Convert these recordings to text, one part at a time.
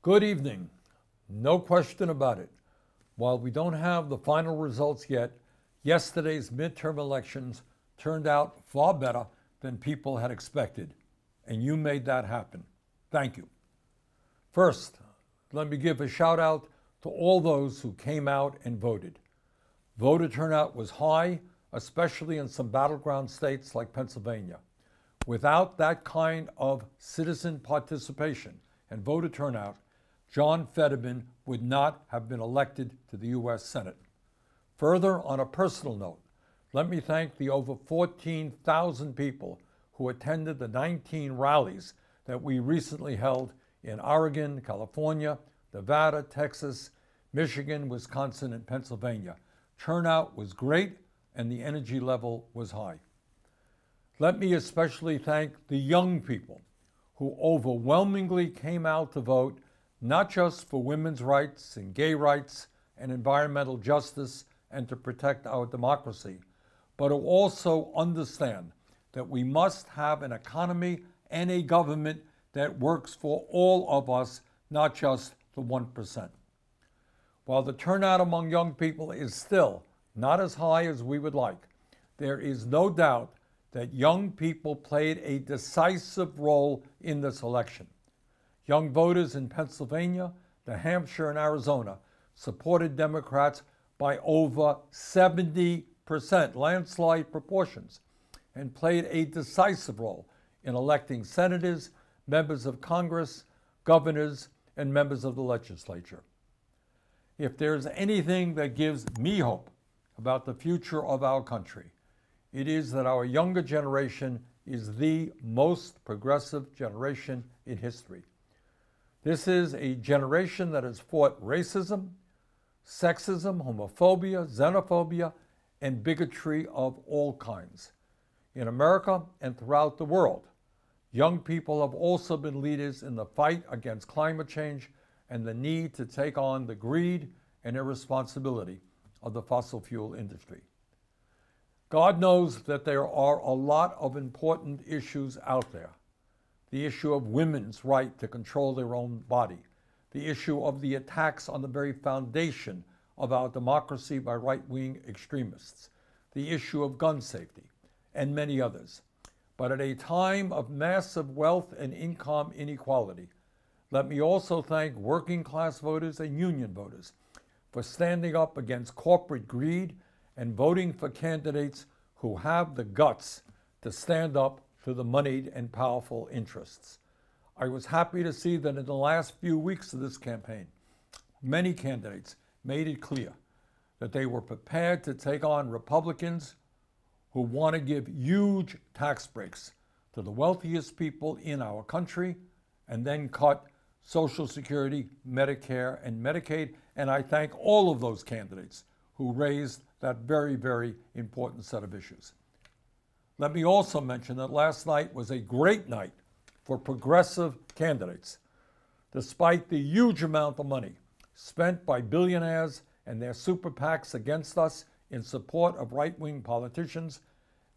Good evening. No question about it. While we don't have the final results yet, yesterday's midterm elections turned out far better than people had expected, and you made that happen. Thank you. First, let me give a shout out to all those who came out and voted. Voter turnout was high, especially in some battleground states like Pennsylvania. Without that kind of citizen participation and voter turnout, John Fetterman would not have been elected to the U.S. Senate. Further, on a personal note, let me thank the over 14,000 people who attended the 19 rallies that we recently held in Oregon, California, Nevada, Texas, Michigan, Wisconsin, and Pennsylvania. Turnout was great and the energy level was high. Let me especially thank the young people who overwhelmingly came out to vote, not just for women's rights and gay rights and environmental justice and to protect our democracy, but who also understand that we must have an economy and a government that works for all of us, not just the 1%. While the turnout among young people is still not as high as we would like, there is no doubt that young people played a decisive role in this election. Young voters in Pennsylvania, New Hampshire, and Arizona supported Democrats by over 70%, landslide proportions, and played a decisive role in electing senators, members of Congress, governors, and members of the legislature. If there's anything that gives me hope about the future of our country, it is that our younger generation is the most progressive generation in history. This is a generation that has fought racism, sexism, homophobia, xenophobia, and bigotry of all kinds. In America and throughout the world, young people have also been leaders in the fight against climate change and the need to take on the greed and irresponsibility of the fossil fuel industry. God knows that there are a lot of important issues out there. The issue of women's right to control their own body, the issue of the attacks on the very foundation of our democracy by right-wing extremists, the issue of gun safety, and many others. But at a time of massive wealth and income inequality, let me also thank working-class voters and union voters for standing up against corporate greed and voting for candidates who have the guts to stand up to the moneyed and powerful interests. I was happy to see that in the last few weeks of this campaign, many candidates made it clear that they were prepared to take on Republicans who want to give huge tax breaks to the wealthiest people in our country and then cut Social Security, Medicare, and Medicaid. And I thank all of those candidates who raised that very, very important set of issues. Let me also mention that last night was a great night for progressive candidates. Despite the huge amount of money spent by billionaires and their super PACs against us in support of right-wing politicians,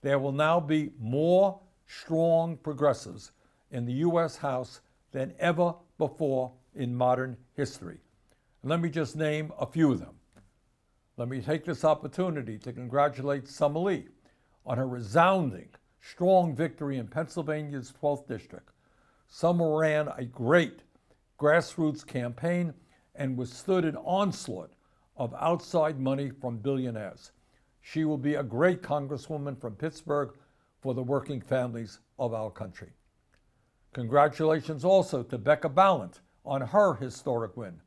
there will now be more strong progressives in the U.S. House than ever before in modern history. And let me just name a few of them. Let me take this opportunity to congratulate Summer Lee on her resounding, strong victory in Pennsylvania's 12th district. Summer ran a great grassroots campaign and withstood an onslaught of outside money from billionaires. She will be a great congresswoman from Pittsburgh for the working families of our country. Congratulations also to Becca Balint on her historic win.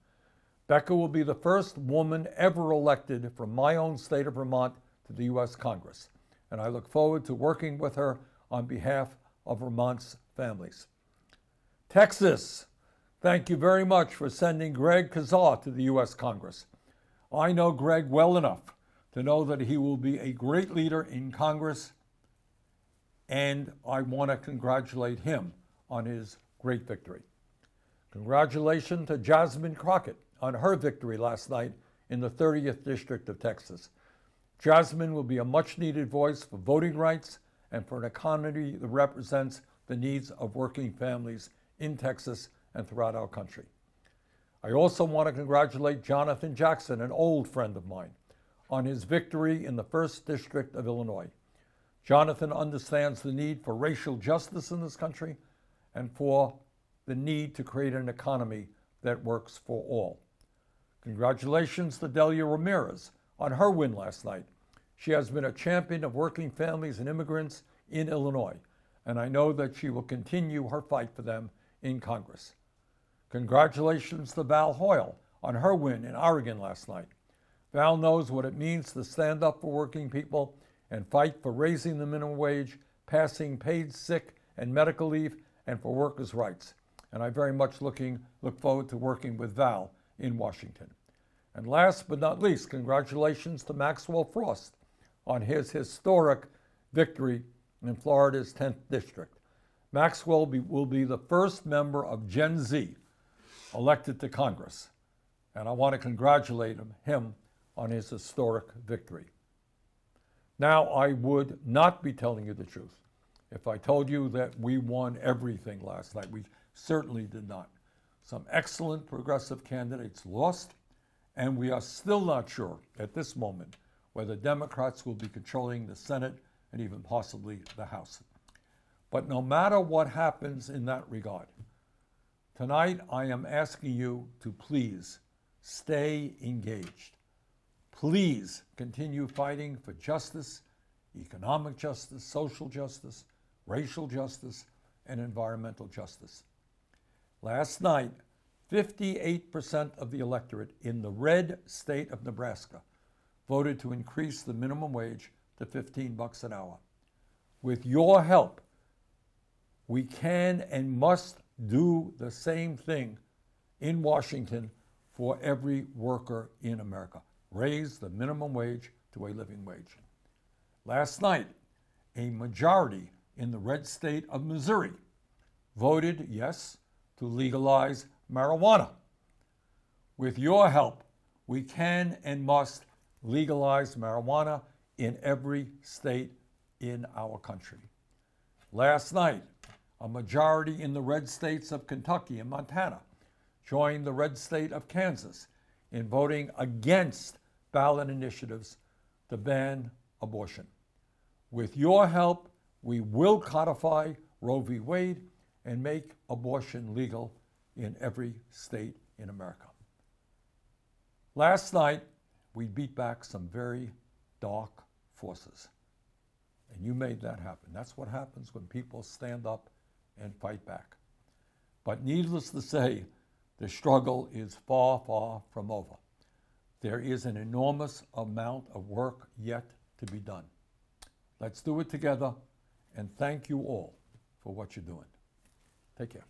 Becca will be the first woman ever elected from my own state of Vermont to the U.S. Congress, and I look forward to working with her on behalf of Vermont's families. Texas, thank you very much for sending Greg Casar to the U.S. Congress. I know Greg well enough to know that he will be a great leader in Congress, and I want to congratulate him on his great victory. Congratulations to Jasmine Crockett on her victory last night in the 30th District of Texas. Jasmine will be a much-needed voice for voting rights and for an economy that represents the needs of working families in Texas and throughout our country. I also want to congratulate Jonathan Jackson, an old friend of mine, on his victory in the 1st District of Illinois. Jonathan understands the need for racial justice in this country and for the need to create an economy that works for all. Congratulations to Delia Ramirez on her win last night. She has been a champion of working families and immigrants in Illinois, and I know that she will continue her fight for them in Congress. Congratulations to Val Hoyle on her win in Oregon last night. Val knows what it means to stand up for working people and fight for raising the minimum wage, passing paid sick and medical leave, and for workers' rights. And I very much look forward to working with Val in Washington. And last but not least, congratulations to Maxwell Frost on his historic victory in Florida's 10th District. Maxwell will be the first member of Gen Z elected to Congress, and I want to congratulate him on his historic victory. Now, I would not be telling you the truth if I told you that we won everything last night. We certainly did not. Some excellent progressive candidates lost, and we are still not sure at this moment whether Democrats will be controlling the Senate and even possibly the House. But no matter what happens in that regard, tonight I am asking you to please stay engaged. Please continue fighting for justice, economic justice, social justice, racial justice, and environmental justice. Last night, 58% of the electorate in the red state of Nebraska voted to increase the minimum wage to $15 an hour. With your help, we can and must do the same thing in Washington for every worker in America. Raise the minimum wage to a living wage. Last night, a majority in the red state of Missouri voted yes to legalize marijuana. With your help, we can and must legalize marijuana in every state in our country. Last night, a majority in the red states of Kentucky and Montana joined the red state of Kansas in voting against ballot initiatives to ban abortion. With your help, we will codify Roe v. Wade and make abortion legal in every state in America. Last night, we beat back some very dark forces, and you made that happen. That's what happens when people stand up and fight back. But needless to say, the struggle is far, far from over. There is an enormous amount of work yet to be done. Let's do it together, and thank you all for what you're doing. Take care.